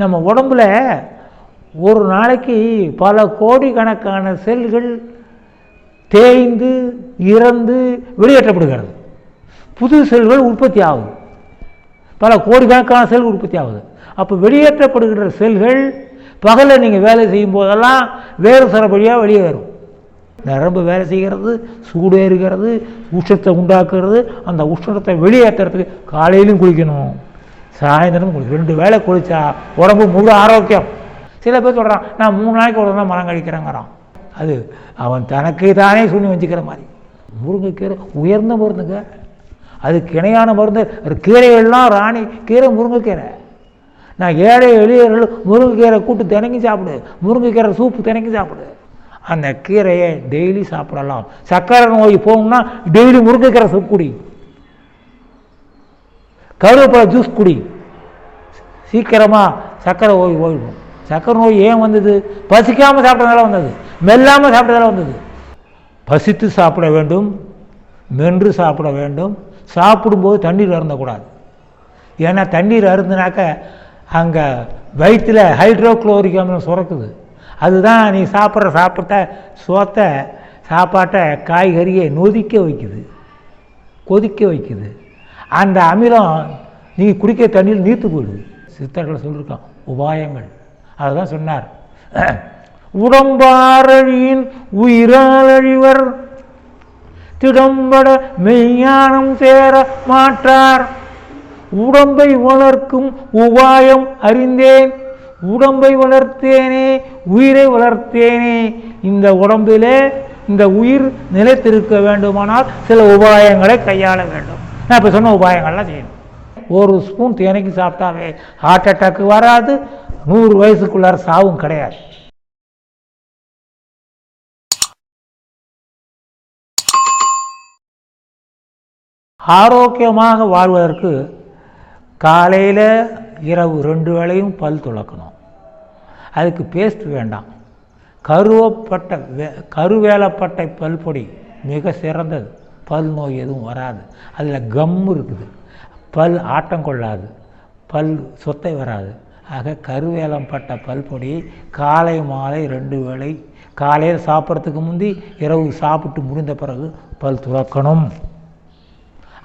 நம்ம உடம்புல ஒரு நாளைக்கு பல கோடிக்கணக்கான செல்கள் தேய்ந்து இறந்து வெளியேற்றப்படுகிறது. புது செல்கள் உற்பத்தி ஆகுது, பல கோடிக்கணக்கான செல்கள் உற்பத்தி ஆகுது. அப்போ வெளியேற்றப்படுகிற செல்கள் பகலில் நீங்கள் வேலை செய்யும் போதெல்லாம் வேறு சரப்படியாக வெளியே வரும். நரம்பு வேலை செய்கிறது, சூடு ஏறுகிறது, உஷ்ணத்தை உண்டாக்குறது. அந்த உஷ்ணத்தை வெளியேற்றுறதுக்கு காலையிலும் குளிக்கணும், சாயந்தரம் குளிக்கணும். 2 வேளை குளித்தா உடம்பு முழு ஆரோக்கியம். சில பேர் சொல்கிறான், நான் 3 நாளைக்கு ஒரு தான் மரம் கழிக்கிறேங்கிறான். அது அவன் தனக்கு தானே சொல்லி வச்சுக்கிற மாதிரி. முருங்கைக்கீரை உயர்ந்த மருந்துங்க, அதுக்கு இணையான மருந்து. கீரைகள்லாம் ராணி கீரை முருங்கைக்கீரை. நான் ஏழை எளியவர்கள் முருங்கைக்கீரை கூட்டு தினைக்கி சாப்பிடு, முருங்கைக்கீரை சூப்பு தினைக்கி சாப்பிடு. அந்த கீரையை டெய்லி சாப்பிடலாம். சர்க்கரை நோய் போகணும்னா டெய்லி முருங்கைக்கீரை சூப் குடி, கருவேப்பிலை ஜூஸ் குடி, சீக்கிரமாக சர்க்கரை நோய் போயிடும். சர்க்கரை நோய் ஏன் வந்தது? பசிக்காமல் சாப்பிட்டதால வந்தது, மெல்லாமல் சாப்பிட்டதால வந்தது. பசித்து சாப்பிட வேண்டும், மென்று சாப்பிட வேண்டும். சாப்பிடும்போது தண்ணீர் அருந்தக்கூடாது. ஏன்னா தண்ணீர் அருந்தினாக்க அங்கே வயிற்றில் ஹைட்ரோக்ளோரிக் அமிலம் சுரக்குது. அதுதான் நீ சாப்பிட்ட சாப்பாட்டை காய்கறியை நொதிக்க வைக்குது, கொதிக்க வைக்குது. அந்த அமிலம் நீ குடிக்க தண்ணீர் நீர்த்து போயிடுது. சித்தர்களை சொல்லியிருக்கான் உபாயங்கள். அதுதான் சொன்னார், உடம்பாரழியின் உயிரால் அழிவர் திடம்பட மெய்ஞானம் சேர மாற்றார். உடம்பை வளர்க்கும் உபாயம் அறிந்தேன், உடம்பை வளர்த்தேனே உயிரை வளர்த்தேனே. இந்த உடம்பிலே இந்த உயிர் நிலைத்திருக்க வேண்டுமானால் சில உபாயங்களை கையாள வேண்டும். நான் இப்போ சொன்ன உபாயங்கள்லாம் செய்யணும். 1 ஸ்பூன் தேனைக்கு சாப்பிட்டாவே ஹார்ட் அட்டாக்கு வராது, 100 வயசுக்குள்ளார சாவும் கிடையாது. ஆரோக்கியமாக வாழ்வதற்கு காலையில் இரவு 2 வேளையும் பல் துலக்கணும். அதுக்கு பேஸ்ட் வேண்டாம். கருவேலப்பட்டை பல்பொடி மிக சிறந்தது. பல் நோய் எதுவும் வராது. அதில் கம்மு இருக்குது, பல் ஆட்டம் கொள்ளாது, பல் சொத்தை வராது. ஆக கருவேலப்பட்ட பல்பொடி காலை மாலை 2 வேளை, காலையில் சாப்பிட்றதுக்கு முந்தி இரவு சாப்பிட்டு முடிந்த பிறகு பல் துலக்கணும்.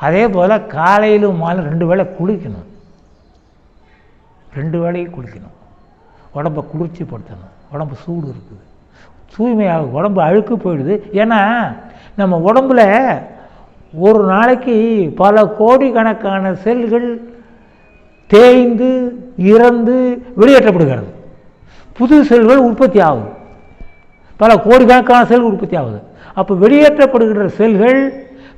அதே போல் காலையிலும் மாலை 2 வேளை குளிக்கணும். 2 வேளையும் குளிக்கணும். உடம்பை குளிர்ச்சிப்படுத்தணும். உடம்பு சூடு இருக்குது, தூய்மையாகும், உடம்பு அழுக்கு போயிடுது. ஏன்னா நம்ம உடம்புல ஒரு நாளைக்கு பல கோடிக்கணக்கான செல்கள் தேய்ந்து இறந்து வெளியேற்றப்படுகிறது. புது செல்கள் உற்பத்தி ஆகுது, பல கோடிக்கணக்கான செல்கள் உற்பத்தி ஆகுது. அப்போ வெளியேற்றப்படுகிற செல்கள்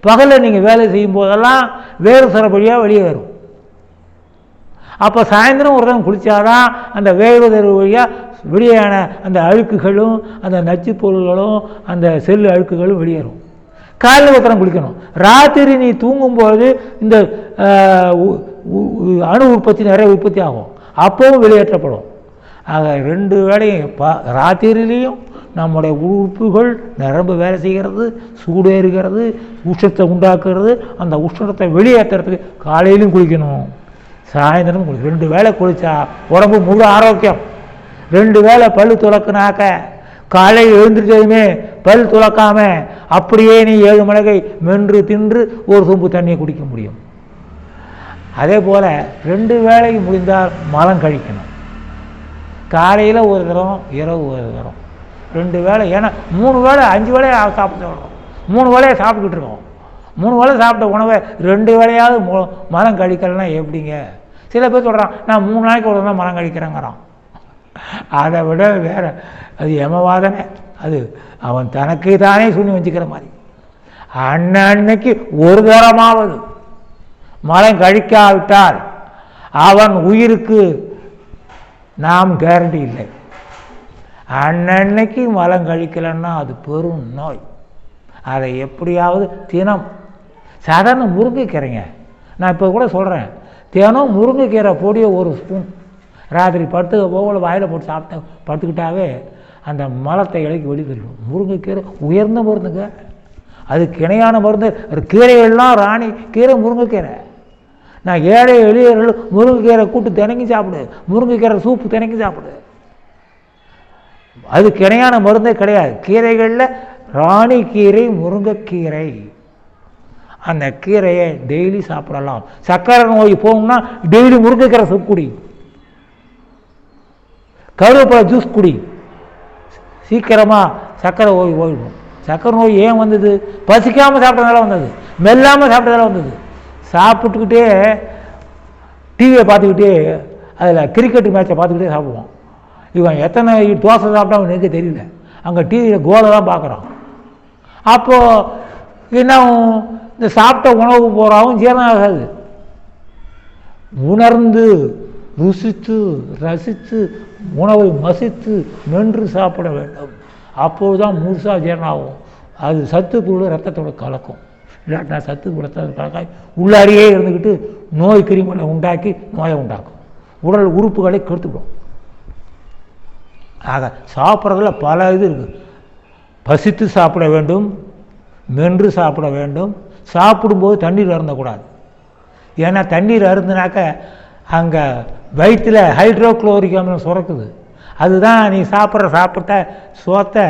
பகலில் நீங்கள் வேலை செய்யும் போதெல்லாம் வேறு சரப்படியாக வெளியே வரும். அப்போ சாயந்தரம் ஒரு தரம் குளித்தாதான் அந்த வேறுதல் வழியாக வெளியான அந்த அழுக்குகளும் அந்த நச்சு பொருள்களும் அந்த செல் அழுக்குகளும் வெளியேறும். காலையில் ஒரு தரம் குளிக்கணும். ராத்திரி நீ தூங்கும்போது இந்த அணு உற்பத்தி நிறைய உற்பத்தி ஆகும், அப்பவும் வெளியேற்றப்படும். ஆக 2 வேளையும் ராத்திரிலையும் நம்முடைய உறுப்புகள் நரம்பு வேலை செய்கிறது, சூடேறுகிறது, உஷ்ணத்தை உண்டாக்குறது. அந்த உஷ்ணத்தை வெளியேற்றுறதுக்கு காலையிலும் குளிக்கணும், சாயந்தரம் குளிக்கணும். 2 வேளை குளித்தா உடம்பு முழு ஆரோக்கியம். 2 வேளை பல் துலக்குனாக்க காலையில் எழுந்திரிச்சதுமே பல் துலக்காம அப்படியே நீ 7 மிளகை மென்று தின்று ஒரு சொம்பு தண்ணியை குடிக்க முடியும். அதே போல் 2 வேளைக்கு முடிந்தால் மலம் கழிக்கணும். காலையில் ஒரு தரம், இரவு ஒரு தரம், 2 வேளை. ஏன்னா 3 வேளை 5 வேளையை சாப்பிட்டு வரோம், 3 வேளையை சாப்பிட்டுக்கிட்டு இருக்கோம். 3 வேளை சாப்பிட்ட உணவை 2 வேளையாவது மலம் கழிக்கலைன்னா எப்படிங்க? சில பேர் சொல்கிறான், நான் 3 நாளைக்கு ஒரு தான் மலம் கழிக்கிறேங்கிறான். அதை விட வேற, அது யமவாதனை. அது அவன் தனக்கு தானே சொல்லி வச்சுக்கிற மாதிரி. அன்னைக்கு ஒரு தரமாவது மலம் கழிக்காவிட்டால் அவன் உயிருக்கு நாம் கேரண்டி இல்லை. அன்னைக்கு மலம் கழிக்கலைன்னா அது பெரும் நோய். அதை எப்படியாவது தினம் சாதாரண முருங்கைக்கீரைங்க, நான் இப்போ கூட சொல்கிறேன், தினம் முருங்கைக்கீரை பொடியை 1 ஸ்பூன் ராத்திரி படுத்துக்க போகல வாயில் போட்டு சாப்பிட்ட படுத்துக்கிட்டாவே அந்த மலத்தை இலைக்கு வெளியே தள்ளிடும். முருங்கைக்கீரை உயர்ந்த மருந்துங்க, அதுக்கு இணையான மருந்து. கீரைகள்லாம் ராணி கீரை முருங்கைக்கீரை. நான் ஏழை எளியவர்கள் முருங்கைக்கீரை கூட்டு தினைக்கும் சாப்பிடு, முருங்கைக்கீரை சூப்பு தினைக்கும் சாப்பிடு. அதுக்கு இணையான மருந்தே கிடையாது. கீரைகளில் ராணிக்கீரை, முருங்கைக்கீரை, அந்த கீரையை டெய்லி சாப்பிடலாம். சர்க்கரை நோய் போகணும்னா டெய்லி முருங்கைக்கீரை சூப் குடி, கருவேப்பிலை ஜூஸ் குடி, சீக்கிரமாக சர்க்கரை நோய் போயிடும். சர்க்கரை நோய் ஏன் வந்தது? பசிக்காமல் சாப்பிட்டதால வந்தது, மெல்லாமல் சாப்பிட்டதால வந்தது. சாப்பிட்டுக்கிட்டே டிவியை பார்த்துக்கிட்டே அதில் கிரிக்கெட் மேட்சை பார்த்துக்கிட்டே சாப்பிடுவோம். இவன் எத்தனை தோசை சாப்பிட்டா எனக்கு தெரியல, அங்கே டிவியில் கோலை தான் பார்க்குறான். அப்போது என்ன, இந்த சாப்பிட்ட உணவு போகிறாவும் ஜீரணம் ஆகாது. உணர்ந்து ருசித்து ரசித்து உணவை மசித்து மென்று சாப்பிட வேண்டும். அப்போது தான் முழுசாக ஜீரணம் ஆகும். அது சத்து பொருள் ரத்தத்தோடு கலக்கும். இல்லாட்டினா சத்து ரத்தத்தோடு கலக்காய் உள்ளாரியே இருந்துக்கிட்டு நோய் கிருமிகளை உண்டாக்கி நோயை உண்டாக்கும், உடல் உறுப்புகளை கெடுத்துவிடும். ஆக சாப்பிட்றதுல பல இது இருக்குது. பசித்து சாப்பிட வேண்டும், மென்று சாப்பிட வேண்டும். சாப்பிடும்போது தண்ணீர் அருந்தக்கூடாது. ஏன்னா தண்ணீர் அருந்தினாக்க அங்கே வயிற்றில் ஹைட்ரோக்ளோரிக் அமிலம் சுரக்குது. அதுதான் நீ சாப்பிட்ட சோத்தை,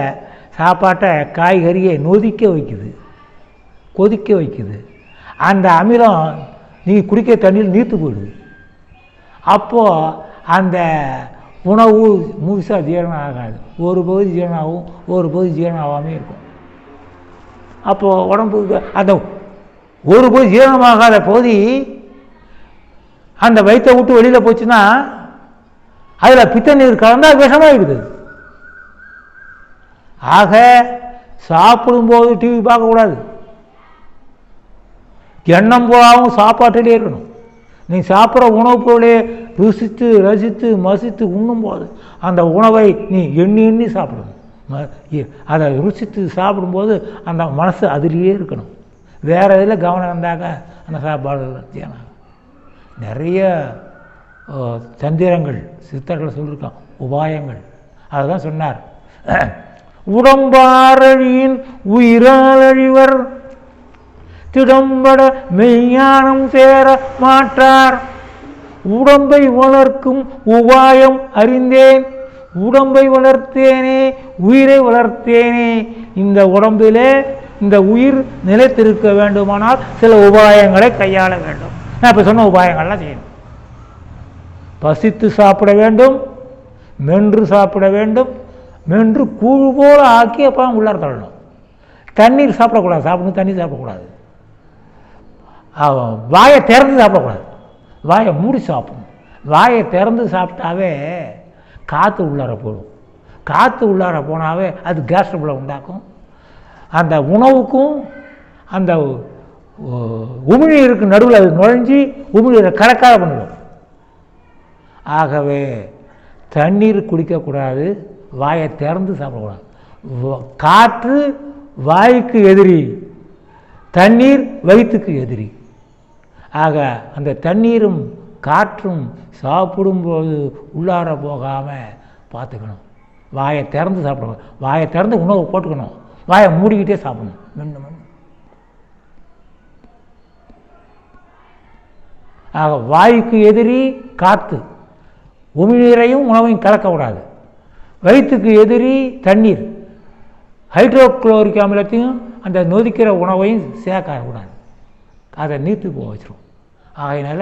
சாப்பாட்டை, காய்கறியை நொதிக்க வைக்குது, கொதிக்க வைக்குது. அந்த அமிலம் நீ குடிக்க தண்ணீர் நீர்த்து போயிடுது. அப்போது அந்த உணவு முழுசாக ஜீரணம் ஆகாது. ஒரு பகுதி ஜீரணம் ஆகும், ஒரு பகுதி ஜீரணம் ஆகாமே இருக்கும். அப்போது உடம்புக்கு அந்த ஒரு பகுதி ஜீரணமாகாத பகுதி அந்த வயிற்றை விட்டு வெளியில் போச்சுன்னா அதில் பித்த நீர் கலந்தால் விஷமாகிடுது. ஆக சாப்பிடும்போது டிவி பார்க்கக்கூடாது. எண்ணம் போகாமல் சாப்பாட்டிலே இருக்கணும். நீ சாப்பிட்ற உணவுப் பொருளே ருசித்து ரசித்து மசித்து உண்ணும்போது அந்த உணவை நீ எண்ணி எண்ணி சாப்பிடணும். அதை ருசித்து சாப்பிடும்போது அந்த மனசு அதிலேயே இருக்கணும். வேறு இதில் கவனம் இருந்தாக்க அந்த சாப்பாடு ஜீரணம். நிறைய தந்திரங்கள் சித்தர்கள் சொல்லியிருக்கான், உபாயங்கள். அதை தான் சொன்னார். உடம்பாரழியின் உயிராளழிவர் திடம்பட மெய்ஞானம் சேர மாற்றார். உடம்பை வளர்க்கும் உபாயம் அறிந்தேன், உடம்பை வளர்த்தேனே உயிரை வளர்த்தேனே. இந்த உடம்பிலே இந்த உயிர் நிலைத்திருக்க வேண்டுமானால் சில உபாயங்களை கையாள வேண்டும். நான் இப்போ சொன்ன உபாயங்கள்லாம் செய்யணும். பசித்து சாப்பிட வேண்டும், மென்று சாப்பிட வேண்டும். மென்று கூழ் போல ஆக்கி அப்புறம் உள்ளார தள்ளணும். தண்ணீர் சாப்பிடக்கூடாது, சாப்பிடணும். தண்ணீர் சாப்பிடக்கூடாது. வாயை திறந்து சாப்பிடக்கூடாது, வாயை மூடி சாப்பிடணும். வாயை திறந்து சாப்பிட்டாவே காற்று உள்ளார போடும். காற்று உள்ளார போனாவே அது கேஸ் ட்ரபிளை உண்டாக்கும். அந்த உணவுக்கும் அந்த உமிழ்நீருக்கு நடுவில் அது நுழைஞ்சி உமிழ்நீரை கலக்காத பண்ணிடும். ஆகவே தண்ணீர் குடிக்கக்கூடாது, வாயை திறந்து சாப்பிடக்கூடாது. காற்று வாய்க்கு எதிரி, தண்ணீர் வயிற்றுக்கு எதிரி. ஆக அந்த தண்ணீரும் காற்றும் சாப்பிடும்போது உள்ளார போகாமல் பார்த்துக்கணும். வாயை திறந்து சாப்பிடணும். வாயை திறந்து உணவு போட்டுக்கணும். வாயை மூடிக்கிட்டே சாப்பிடணும். மென்று. ஆக வாய்க்கு எதிரி காற்று, உமிழ்நீரையும் உணவையும் கலக்கக்கூடாது. வயிற்றுக்கு எதிரி தண்ணீர், ஹைட்ரோக்ளோரிக் அமிலத்தையும் அந்த நொதிக்கிற உணவையும் சேர்க்கக்கூடாது. அதை நீர்த்து போக வச்சிரும். ஆகையினால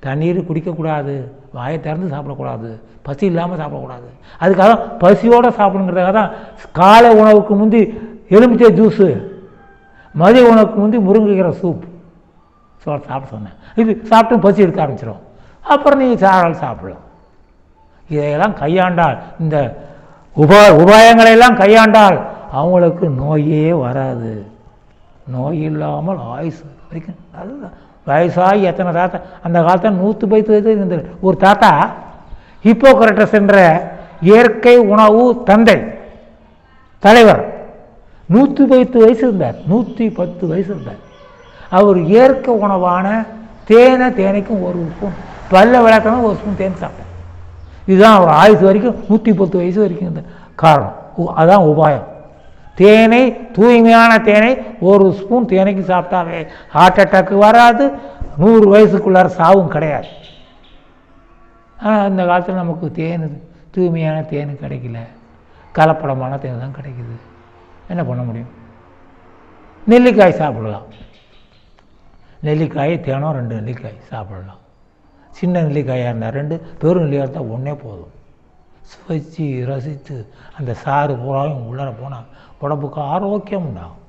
தண்ணீர் குடிக்கக்கூடாது, வாயை திறந்து சாப்பிடக்கூடாது, பசி இல்லாமல் சாப்பிடக்கூடாது. அதுக்காக பசியோடு சாப்பிடுங்கிறதுக்காக தான் காலை உணவுக்கு முந்தி எலுமிச்சை ஜூஸு, மதிய உணவுக்கு முந்தி முருங்கைக்கீரை சூப் சாப்பிட சொன்னேன். இது சாப்பிட்டு பசி எடுக்க ஆரம்பிச்சிடும். அப்புறம் நீங்கள் சாப்பிடலாம். இதையெல்லாம் கையாண்டால், இந்த உபாயங்களையெல்லாம் கையாண்டால் அவங்களுக்கு நோயே வராது. நோய் இல்லாமல் ஆயுசு வரைக்கும் நல்ல வயசாகி எத்தனை தாத்தா, அந்த காலத்தில் 110 வயசு இருந்தது. ஒரு தாத்தா ஹிப்போக்ரட்டஸ் என்ற இயற்கை உணவு தந்தை தலைவர் 110 வயசு இருந்தார். 110 வயசு இருந்தார். அவர் இயற்கை உணவான தேனைக்கும் ஒரு ஸ்பூன், பல்ல விளக்கணும் ஒரு ஸ்பூன் தேன் சாப்பிட்டார். இதுதான் அவர் ஆயுசு வரைக்கும் 110 வயசு வரைக்கும் இருந்த காரணம். அதுதான் உபாயம். தேனை, தூய்மையான தேனை ஒரு ஸ்பூன் தேனைக்கு சாப்பிட்டாவே ஹார்ட் அட்டாக்கு வராது, 100 வயசுக்குள்ளார சாவும் கிடையாது. ஆனால் இந்த காலத்தில் நமக்கு தேன், தூய்மையான தேன் கிடைக்கல, கலப்படமான தேன் தான் கிடைக்குது. என்ன பண்ண முடியும்? நெல்லிக்காய் சாப்பிடலாம். நெல்லிக்காய் தேனோ 2 நெல்லிக்காய் சாப்பிடலாம். சின்ன நெல்லிக்காயாக இருந்தால் 2, பெரும் நெல்லிக்காய் இருந்தால் 1 போதும். சுவைச்சு ரசித்து அந்த சாறு பூராவும் உள்ளார போனால் உடம்புக்கு ஆரோக்கியம் உண்டாகும்.